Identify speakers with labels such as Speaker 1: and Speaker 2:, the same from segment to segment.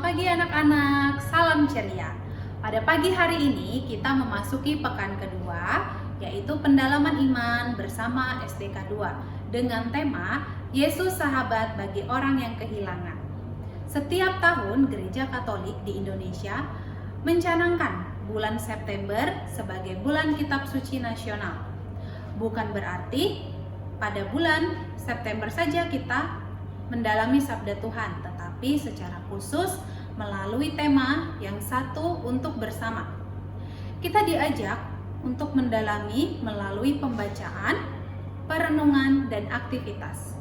Speaker 1: pagi anak-anak, salam ceria. Pada pagi hari ini kita memasuki pekan kedua, yaitu pendalaman iman bersama SDK 2 dengan tema Yesus sahabat bagi orang yang kehilangan. Setiap tahun Gereja Katolik di Indonesia mencanangkan bulan September sebagai bulan Kitab Suci Nasional. Bukan berarti pada bulan September saja kita mendalami Sabda Tuhan, tetapi secara khusus melalui tema yang satu untuk bersama. Kita diajak untuk mendalami melalui pembacaan, perenungan, dan aktivitas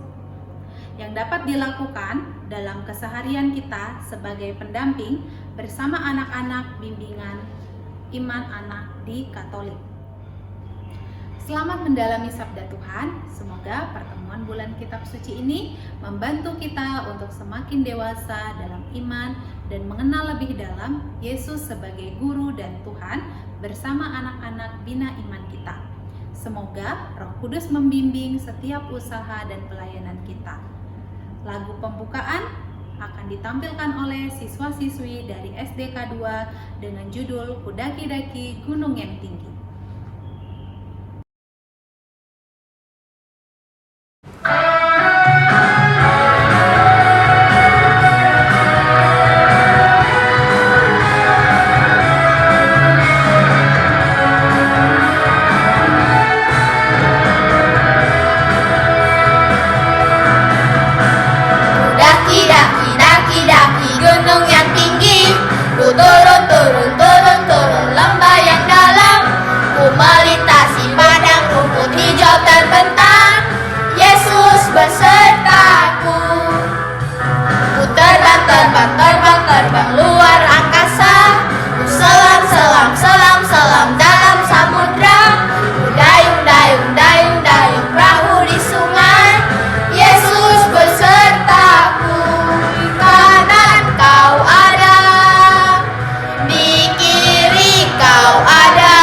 Speaker 1: yang dapat dilakukan dalam keseharian kita sebagai pendamping bersama anak-anak bimbingan iman anak di Katolik. Selamat mendalami Sabda Tuhan. Semoga pertemuan bulan Kitab Suci ini membantu kita untuk semakin dewasa dalam iman dan mengenal lebih dalam Yesus sebagai Guru dan Tuhan bersama anak-anak bina iman kita. Semoga Roh Kudus membimbing setiap usaha dan pelayanan kita. Lagu pembukaan akan ditampilkan oleh siswa-siswi dari SDK 2 dengan judul Kudaki-daki Gunung yang Tinggi.
Speaker 2: Daki gunung yang tinggi, ku turun lembah yang dalam, ku melintasi padang rumput hijau terbentang, Yesus besertaku. Ku terbang luar angkasa, ku selam dalam samudra, ku dayung perahu di sungai, Yesus besertaku. Kanan kau ada, di kiri kau ada,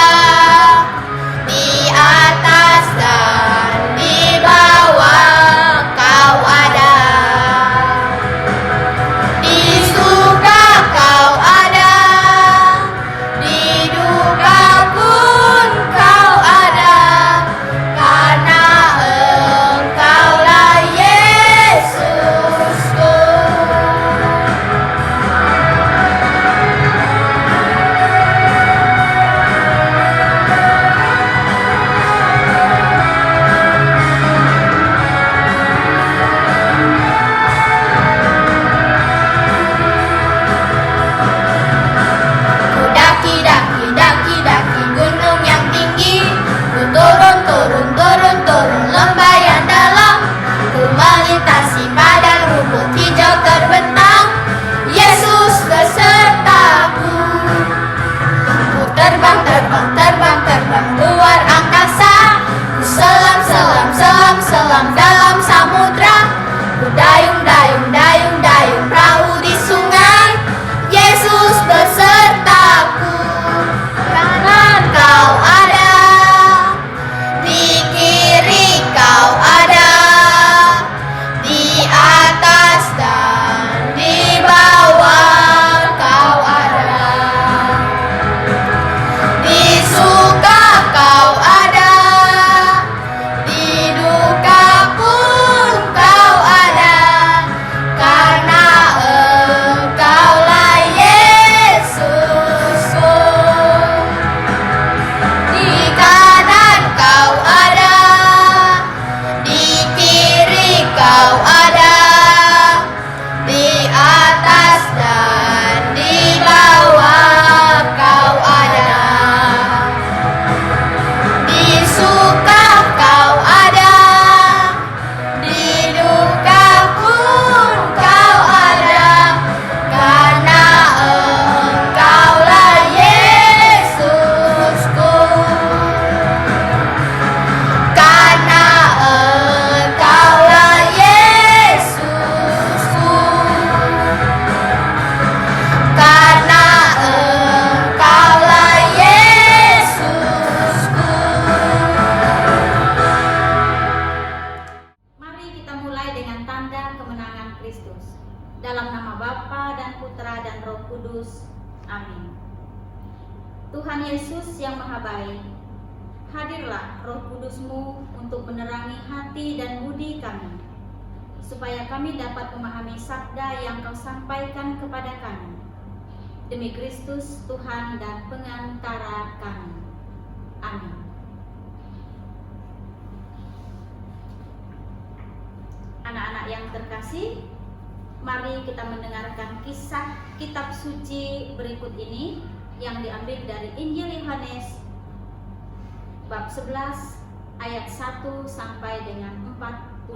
Speaker 2: di atas dan di bawah kau ada, di suka kau ada, di duka pun kau ada, karena Engkaulah Yesusku. Daki gunung yang tinggi, ku turun lembah yang dalam, ku melintasi padang rumput hijau terbentang, Yesus besertaku. Ku terbang luar angkasa, ku selam dalam samudra, ku dayung perahu di sungai, Yesus besertaku. Kanan kau ada, di
Speaker 3: nama Bapa dan Putra dan Roh Kudus. Amin. Tuhan Yesus yang Maha Baik, hadirlah Roh Kudus-Mu untuk menerangi hati dan budi kami, supaya kami dapat memahami sabda yang Kau sampaikan kepada kami. Demi Kristus Tuhan dan pengantara kami. Amin. Anak-anak yang terkasih, mari kita mendengarkan kisah kitab suci berikut ini yang diambil dari Injil Yohanes bab 11 ayat 1 sampai dengan 45.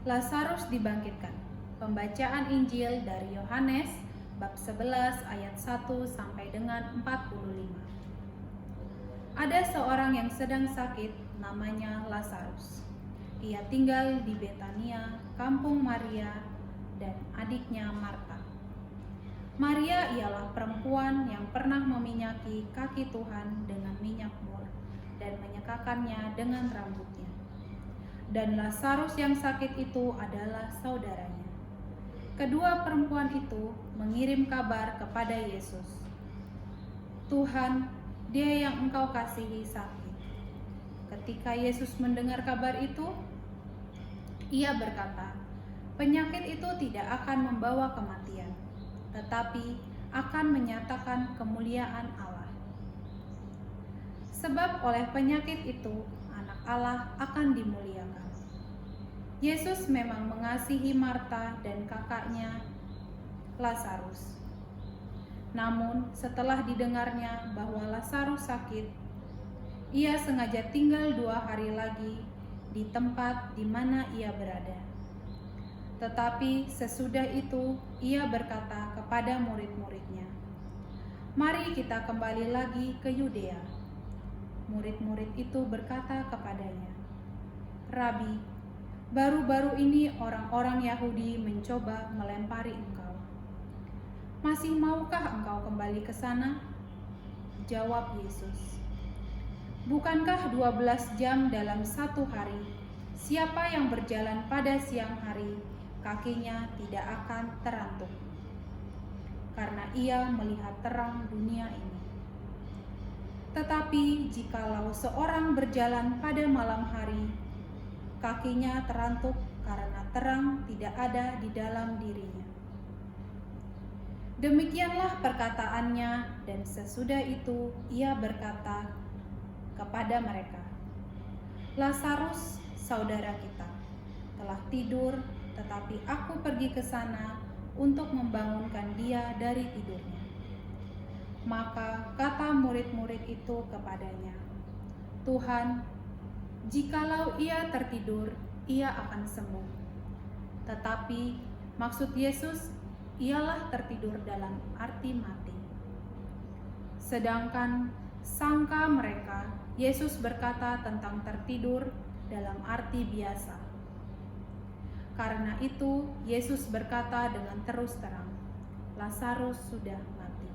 Speaker 1: Lazarus dibangkitkan. Pembacaan Injil dari Yohanes bab 11 ayat 1 sampai dengan 45. Ada seorang yang sedang sakit, namanya Lazarus. Ia tinggal di Betania, kampung Maria dan adiknya Marta. Maria ialah perempuan yang pernah meminyaki kaki Tuhan dengan minyak mur dan menyekakannya dengan rambutnya. Dan Lazarus yang sakit itu adalah saudaranya. Kedua perempuan itu mengirim kabar kepada Yesus. Tuhan, dia yang Engkau kasihi sakit. Ketika Yesus mendengar kabar itu, ia berkata, penyakit itu tidak akan membawa kematian, tetapi akan menyatakan kemuliaan Allah. Sebab oleh penyakit itu, anak Allah akan dimuliakan. Yesus memang mengasihi Marta dan kakaknya Lazarus. Namun setelah didengarnya bahwa Lazarus sakit, ia sengaja tinggal 2 hari lagi di tempat di mana ia berada. Tetapi sesudah itu ia berkata kepada murid-muridnya, "Mari kita kembali lagi ke Yudea." Murid-murid itu berkata kepadanya, "Rabi, baru-baru ini orang-orang Yahudi mencoba melempari Engkau. Masih maukah Engkau kembali ke sana?" Jawab Yesus, "Bukankah 12 jam dalam satu hari? Siapa yang berjalan pada siang hari, kakinya tidak akan terantuk, karena ia melihat terang dunia ini. Tetapi jikalau seorang berjalan pada malam hari, kakinya terantuk karena terang tidak ada di dalam dirinya." Demikianlah perkataannya, dan sesudah itu ia berkata kepada mereka, "Lazarus, saudara kita, telah tidur, tetapi aku pergi ke sana untuk membangunkan dia dari tidurnya." Maka kata murid-murid itu kepadanya, "Tuhan, jikalau ia tertidur, ia akan sembuh." Tetapi maksud Yesus ialah tertidur dalam arti mati. Sedangkan sangka mereka Yesus berkata tentang tertidur dalam arti biasa. Karena itu Yesus berkata dengan terus terang, "Lazarus sudah mati."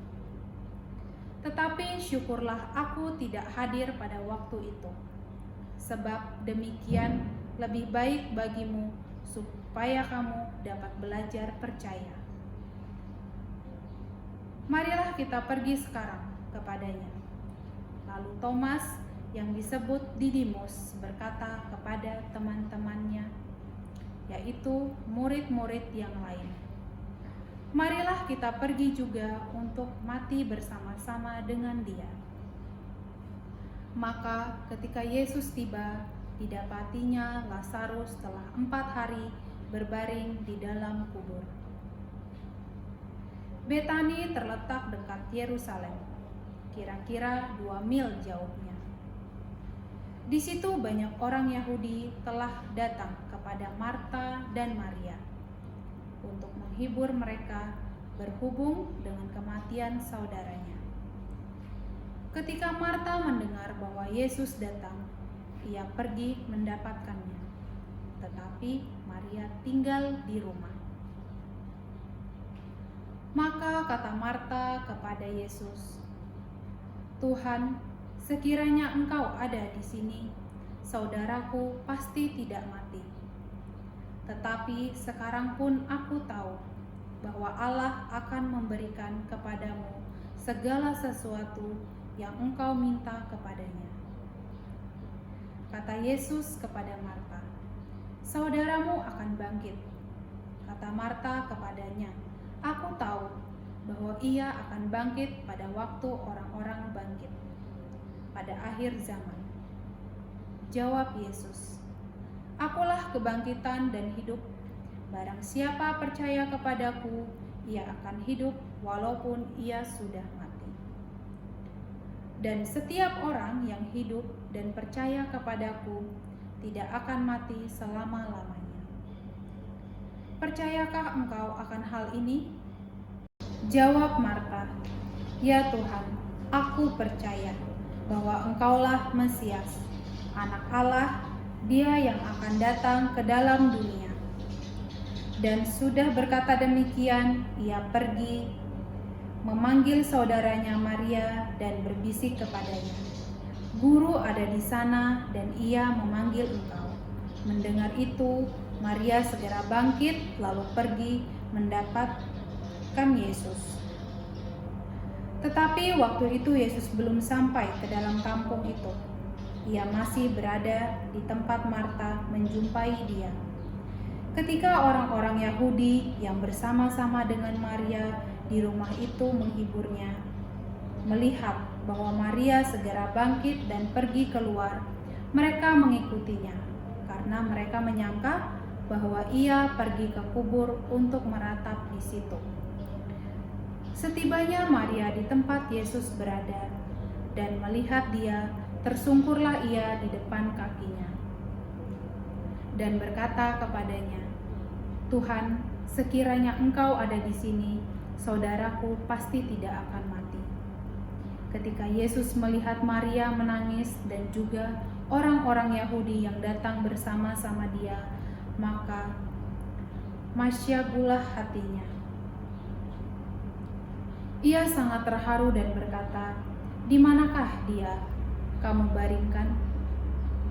Speaker 1: Tetapi syukurlah aku tidak hadir pada waktu itu, sebab demikian lebih baik bagimu supaya kamu dapat belajar percaya. Marilah kita pergi sekarang kepadanya. Lalu Thomas yang disebut Didimus berkata kepada teman-temannya, yaitu murid-murid yang lain, "Marilah kita pergi juga untuk mati bersama-sama dengan dia." Maka ketika Yesus tiba, didapatinya Lazarus telah 4 hari berbaring di dalam kubur. Betani terletak dekat Yerusalem, kira-kira 2 mil jauhnya. Di situ banyak orang Yahudi telah datang kepada Marta dan Maria untuk menghibur mereka berhubung dengan kematian saudaranya. Ketika Marta mendengar bahwa Yesus datang, ia pergi mendapatkannya, tetapi Maria tinggal di rumah. Maka kata Marta kepada Yesus, "Tuhan, sekiranya Engkau ada di sini, saudaraku pasti tidak mati. Tetapi sekarang pun aku tahu bahwa Allah akan memberikan kepadamu segala sesuatu yang engkau minta kepadanya. Kata Yesus kepada Marta, "Saudaramu akan bangkit." Kata Marta kepadanya, "Aku tahu bahwa ia akan bangkit pada waktu orang-orang bangkit, pada akhir zaman." Jawab Yesus, "Akulah kebangkitan dan hidup. Barang siapa percaya kepadaku, ia akan hidup walaupun ia sudah mati. Dan setiap orang yang hidup dan percaya kepadaku tidak akan mati selama-lamanya. Percayakah engkau akan hal ini?" Jawab Marta, "Ya Tuhan, aku percaya bahwa engkaulah Mesias, Anak Allah, Dia yang akan datang ke dalam dunia." Dan sudah berkata demikian, ia pergi memanggil saudaranya Maria dan berbisik kepadanya, "Guru ada di sana dan ia memanggil engkau." Mendengar itu, Maria segera bangkit lalu pergi mendapatkan Yesus. Tetapi waktu itu Yesus belum sampai ke dalam kampung itu. Ia masih berada di tempat Marta menjumpai dia. Ketika orang-orang Yahudi yang bersama-sama dengan Maria di rumah itu menghiburnya, melihat bahwa Maria segera bangkit dan pergi keluar, mereka mengikutinya karena mereka menyangka bahwa ia pergi ke kubur untuk meratap di situ. Setibanya Maria di tempat Yesus berada dan melihat dia, tersungkurlah ia di depan kakinya dan berkata kepadanya, "Tuhan, sekiranya engkau ada di sini, saudaraku pasti tidak akan mati." Ketika Yesus melihat Maria menangis dan juga orang-orang Yahudi yang datang bersama-sama dia, maka masyagulah hatinya. Ia sangat terharu dan berkata, "Di manakah dia kamu baringkan?"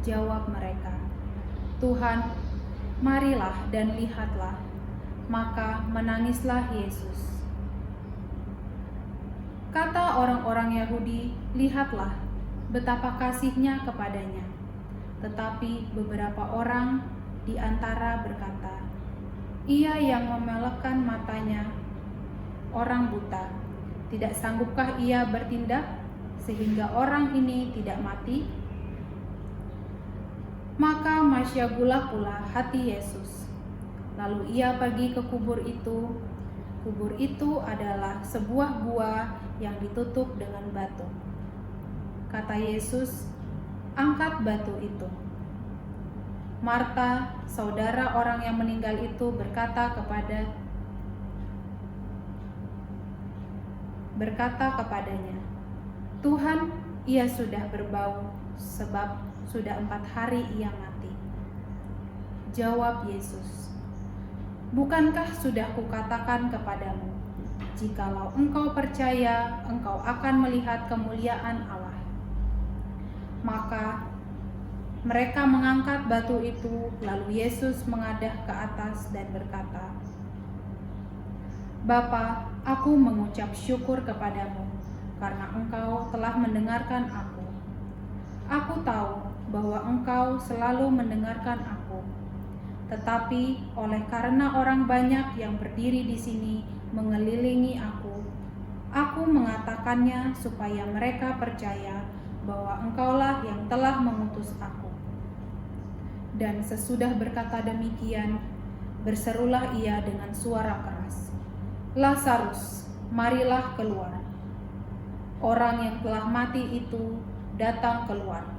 Speaker 1: Jawab mereka, "Tuhan, marilah dan lihatlah." Maka menangislah Yesus. Kata orang-orang Yahudi, "Lihatlah betapa kasihnya kepadanya." Tetapi beberapa orang di antara berkata, "Ia yang memelekkan matanya orang buta, tidak sanggupkah ia bertindak sehingga orang ini tidak mati?" Maka masyagulah pula hati Yesus. Lalu ia pergi ke kubur itu. Kubur itu adalah sebuah gua yang ditutup dengan batu. Kata Yesus, "Angkat batu itu." Marta, saudara orang yang meninggal itu, berkata kepadanya, "Tuhan, ia sudah berbau, sebab sudah 4 hari ia mati." Jawab Yesus, "Bukankah sudah kukatakan kepadamu, jikalau engkau percaya, engkau akan melihat kemuliaan Allah?" Maka mereka mengangkat batu itu, lalu Yesus mengadah ke atas dan berkata, "Bapa, aku mengucap syukur kepadamu karena engkau telah mendengarkan aku. Aku tahu bahwa engkau selalu mendengarkan aku. Tetapi oleh karena orang banyak yang berdiri di sini mengelilingi aku mengatakannya supaya mereka percaya bahwa engkaulah yang telah mengutus aku." Dan sesudah berkata demikian, berserulah ia dengan suara keras, "Lazarus, marilah keluar." Orang yang telah mati itu datang keluar.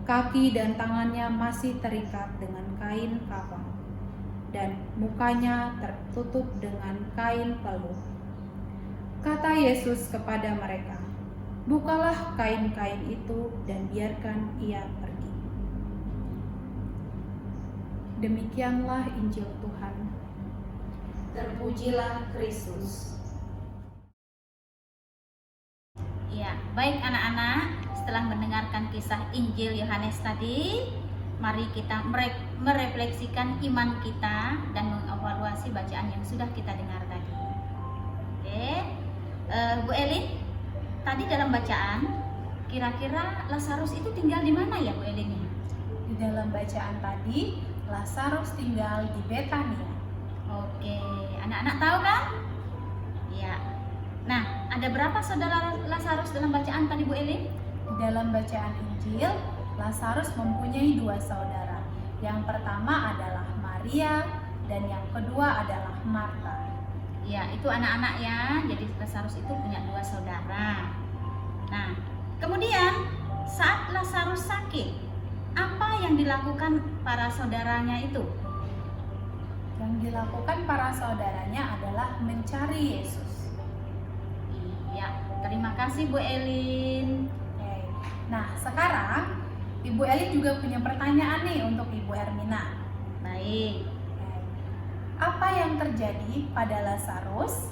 Speaker 1: Kaki dan tangannya masih terikat dengan kain kafan, dan mukanya tertutup dengan kain peluh. Kata Yesus kepada mereka, "Bukalah kain-kain itu dan biarkan ia pergi." Demikianlah Injil Tuhan. Terpujilah Kristus.
Speaker 3: Ya, baik anak-anak, setelah mendengarkan kisah Injil Yohanes tadi, mari kita merefleksikan iman kita dan mengevaluasi bacaan yang sudah kita dengar tadi. Oke, Bu Elin, tadi dalam bacaan kira-kira Lazarus itu tinggal di mana ya Bu Elin?
Speaker 1: Di dalam bacaan tadi, Lazarus tinggal di Betania.
Speaker 3: Oke, anak-anak tahu kan? Ya. Nah, ada berapa saudara Lazarus dalam bacaan tadi Bu Elin?
Speaker 1: Di dalam bacaan Injil, Lazarus mempunyai 2 saudara. Yang pertama adalah Maria dan yang kedua adalah Marta.
Speaker 3: Ya, itu anak-anak ya. Jadi Lazarus itu punya 2 saudara. Nah, kemudian saat Lazarus sakit, apa yang dilakukan para saudaranya itu?
Speaker 1: Yang dilakukan para saudaranya adalah mencari Yesus.
Speaker 3: Iya, terima kasih Bu Elin.
Speaker 1: Oke. Nah, sekarang Ibu Elin juga punya pertanyaan nih untuk Ibu Hermina.
Speaker 3: Baik.
Speaker 1: Oke. Apa yang terjadi pada Lazarus?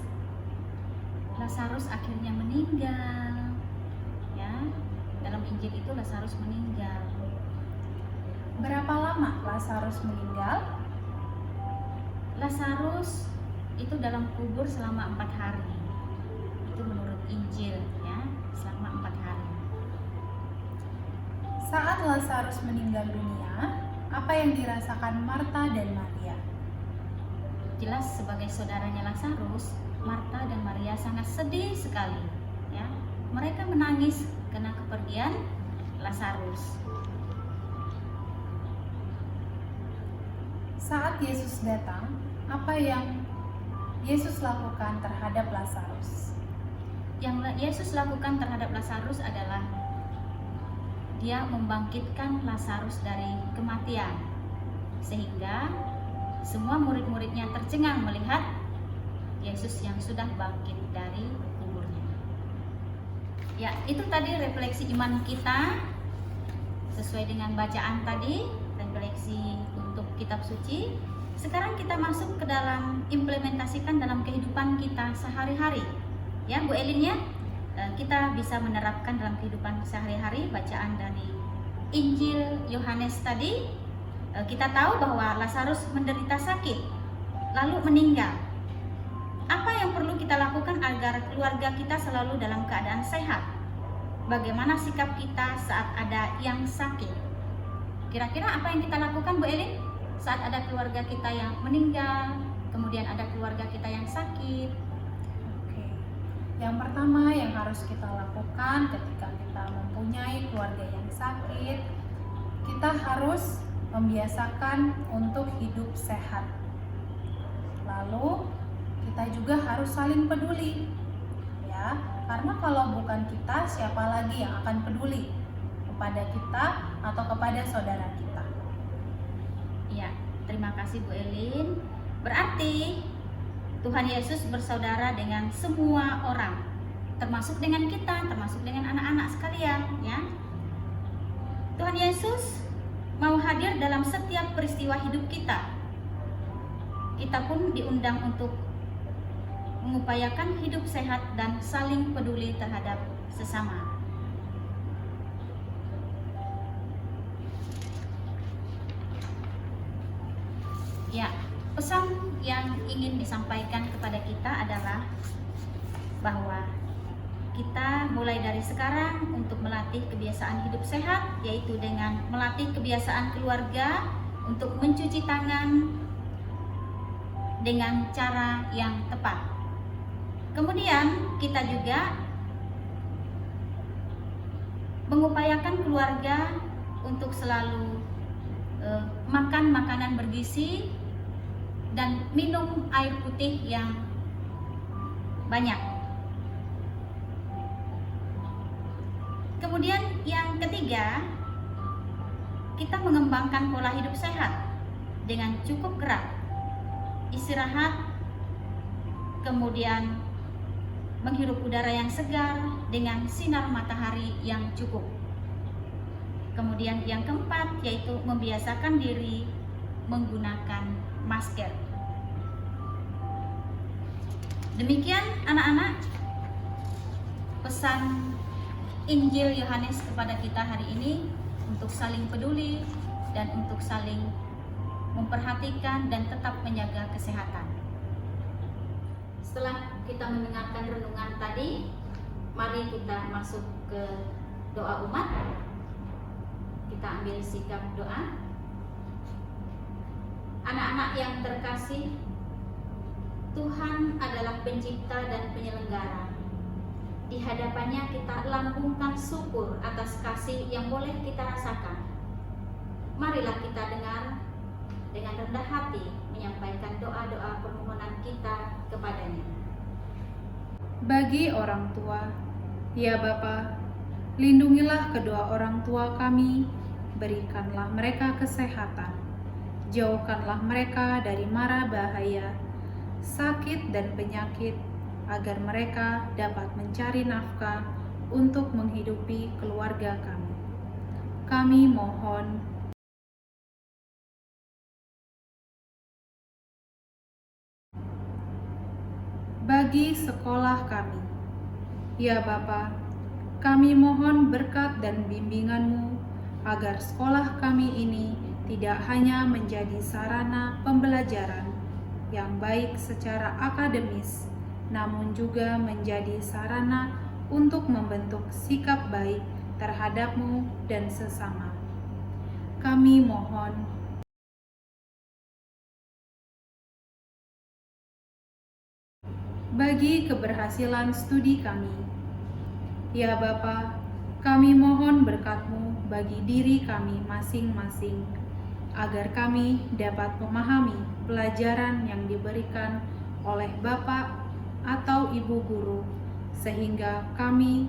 Speaker 3: Lazarus akhirnya meninggal. Ya, dalam Injil itu Lazarus meninggal.
Speaker 1: Berapa lama Lazarus meninggal?
Speaker 3: Lazarus itu dalam kubur selama 4 hari. Itu menurut Injil ya, selama 4 hari.
Speaker 1: Saat Lazarus meninggal dunia, apa yang dirasakan Marta dan Maria?
Speaker 3: Jelas sebagai saudaranya Lazarus, Marta dan Maria sangat sedih sekali ya. Mereka menangis karena kepergian Lazarus.
Speaker 1: Saat Yesus datang, apa yang Yesus lakukan terhadap Lazarus?
Speaker 3: Yang Yesus lakukan terhadap Lazarus adalah Dia membangkitkan Lazarus dari kematian, sehingga semua murid-muridnya tercengang melihat Yesus yang sudah bangkit dari kuburnya. Ya, itu tadi refleksi iman kita sesuai dengan bacaan tadi, refleksi untuk kitab suci. Sekarang kita masuk ke dalam implementasikan dalam kehidupan kita sehari-hari. Ya, Bu Elin ya, kita bisa menerapkan dalam kehidupan sehari-hari bacaan dari Injil Yohanes tadi. Kita tahu bahwa Lazarus menderita sakit, lalu meninggal. Apa yang perlu kita lakukan agar keluarga kita selalu dalam keadaan sehat? Bagaimana sikap kita saat ada yang sakit? Kira-kira apa yang kita lakukan Bu Elin? Saat ada keluarga kita yang meninggal, kemudian ada keluarga kita yang sakit.
Speaker 1: Oke. Yang pertama yang harus kita lakukan ketika kita mempunyai keluarga yang sakit, kita harus membiasakan untuk hidup sehat. Lalu kita juga harus saling peduli. Ya, karena kalau bukan kita, siapa lagi yang akan peduli kepada kita atau kepada saudara kita?
Speaker 3: Ya, terima kasih Bu Elin. Berarti Tuhan Yesus bersaudara dengan semua orang, termasuk dengan kita, termasuk dengan anak-anak sekalian, ya. Tuhan Yesus mau hadir dalam setiap peristiwa hidup kita. Kita pun diundang untuk mengupayakan hidup sehat dan saling peduli terhadap sesama. Ya, pesan yang ingin disampaikan kepada kita adalah bahwa kita mulai dari sekarang untuk melatih kebiasaan hidup sehat, yaitu dengan melatih kebiasaan keluarga untuk mencuci tangan dengan cara yang tepat. Kemudian kita juga mengupayakan keluarga untuk selalu makan makanan bergizi dan minum air putih yang banyak. Kemudian yang ketiga, kita mengembangkan pola hidup sehat dengan cukup gerak, istirahat, kemudian menghirup udara yang segar dengan sinar matahari yang cukup. Kemudian yang keempat yaitu membiasakan diri menggunakan masker. Demikian anak-anak pesan Injil Yohanes kepada kita hari ini untuk saling peduli dan untuk saling memperhatikan dan tetap menjaga kesehatan. Setelah kita mendengarkan renungan tadi, mari kita masuk ke doa umat. Kita ambil sikap doa. Anak-anak yang terkasih, Tuhan adalah pencipta dan penyelenggara. Di hadapannya kita lambungkan syukur atas kasih yang boleh kita rasakan. Marilah kita dengar dengan rendah hati menyampaikan doa-doa permohonan kita kepadanya.
Speaker 1: Bagi orang tua, ya Bapa, lindungilah kedua orang tua kami, berikanlah mereka kesehatan, jauhkanlah mereka dari mara bahaya, sakit dan penyakit, agar mereka dapat mencari nafkah untuk menghidupi keluarga kami. Kami mohon bagi sekolah kami. Ya Bapa, kami mohon berkat dan bimbingan-Mu agar sekolah kami ini tidak hanya menjadi sarana pembelajaran yang baik secara akademis, namun juga menjadi sarana untuk membentuk sikap baik terhadap-Mu dan sesama. Kami mohon bagi keberhasilan studi kami. Ya Bapa, kami mohon berkat-Mu bagi diri kami masing-masing, agar kami dapat memahami pelajaran yang diberikan oleh Bapak atau Ibu Guru, sehingga kami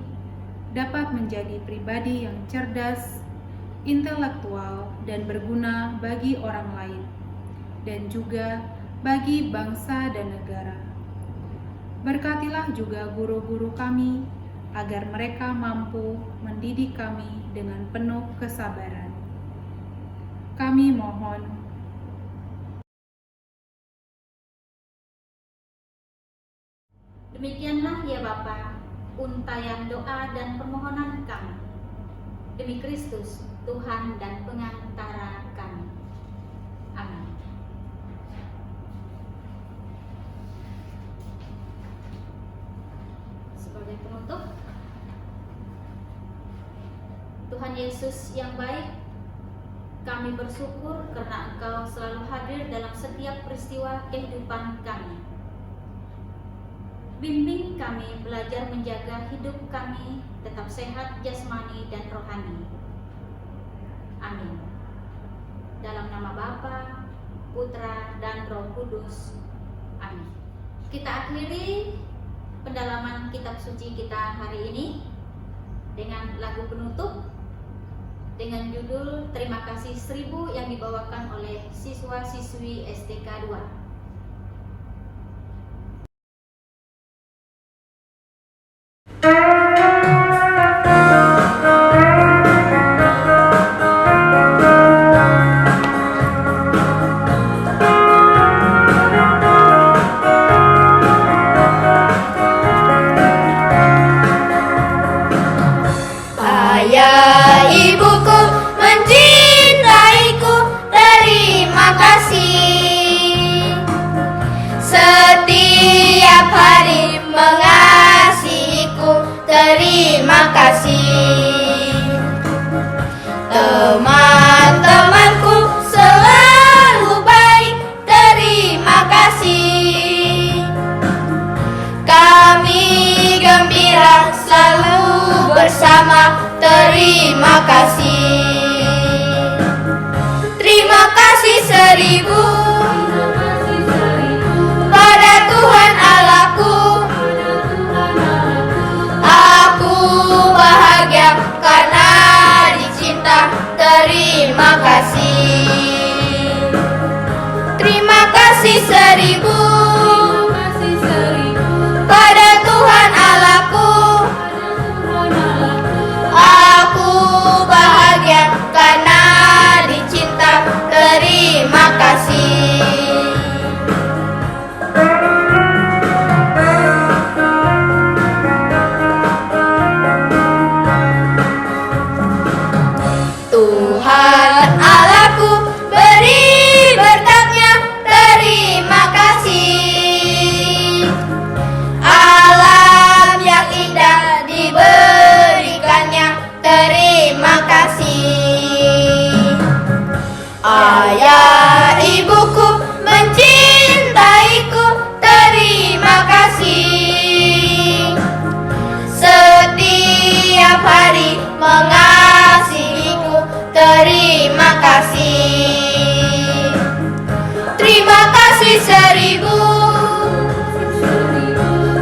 Speaker 1: dapat menjadi pribadi yang cerdas, intelektual, dan berguna bagi orang lain, dan juga bagi bangsa dan negara. Berkatilah juga guru-guru kami, agar mereka mampu mendidik kami dengan penuh kesabaran. Kami mohon
Speaker 3: Demikianlah ya Bapa, untayan doa dan permohonan kami. Demi Kristus, Tuhan dan pengantara kami. Amin. Sebagai penutup, Tuhan Yesus yang baik, kami bersyukur karena Engkau selalu hadir dalam setiap peristiwa kehidupan kami. Bimbing kami belajar menjaga hidup kami tetap sehat jasmani dan rohani. Amin. Dalam nama Bapa, Putra, dan Roh Kudus. Amin. Kita akhiri pendalaman kitab suci kita hari ini dengan lagu penutup dengan judul Terima Kasih 1000 yang dibawakan oleh siswa-siswi STK 2.
Speaker 2: Ayah ibuku mencintaiku, terima kasih. Setiap hari mengasihiku, terima kasih. Teman-temanku selalu baik, terima kasih. Kami gembira selalu bersama, terima kasih. Terima kasih 1000 pada Tuhan Allahku. Aku bahagia karena dicinta, terima kasih. Terima kasih 1000 pada Tuhan Allahku. Aku bahagia karena dicinta, terima kasih. Tuhan Allahku Ayah ibuku mencintaiku, terima kasih. Setiap hari mengasihiku, terima kasih. Terima kasih 1000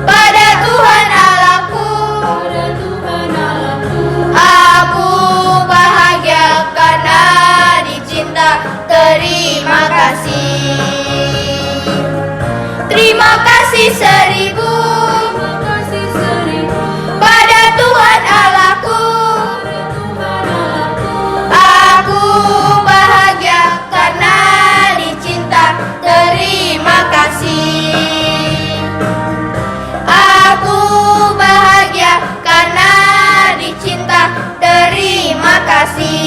Speaker 2: pada Tuhan Allahku. Aku bahagia karena dicinta, terima kasih. Terima kasih 1000 pada Tuhan Allahku. Aku bahagia karena dicinta, terima kasih. Aku bahagia karena dicinta, terima kasih.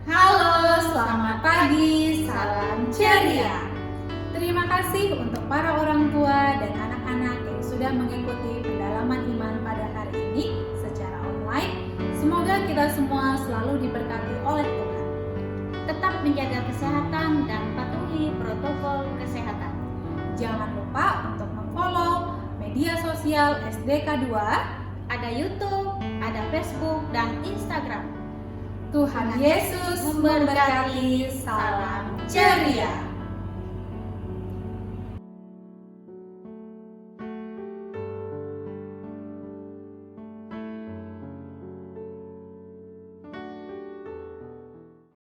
Speaker 1: Halo, selamat pagi, salam ceria. Terima kasih untuk para orang tua dan anak-anak yang sudah mengikuti pendalaman iman pada hari ini secara online. Semoga kita semua selalu diberkati oleh Tuhan.
Speaker 3: Tetap menjaga kesehatan dan patuhi protokol kesehatan.
Speaker 1: Jangan lupa untuk memfollow media sosial SDK 2.
Speaker 3: Ada YouTube, ada Facebook, dan Instagram.
Speaker 1: Tuhan Yesus memberkati. Salam ceria.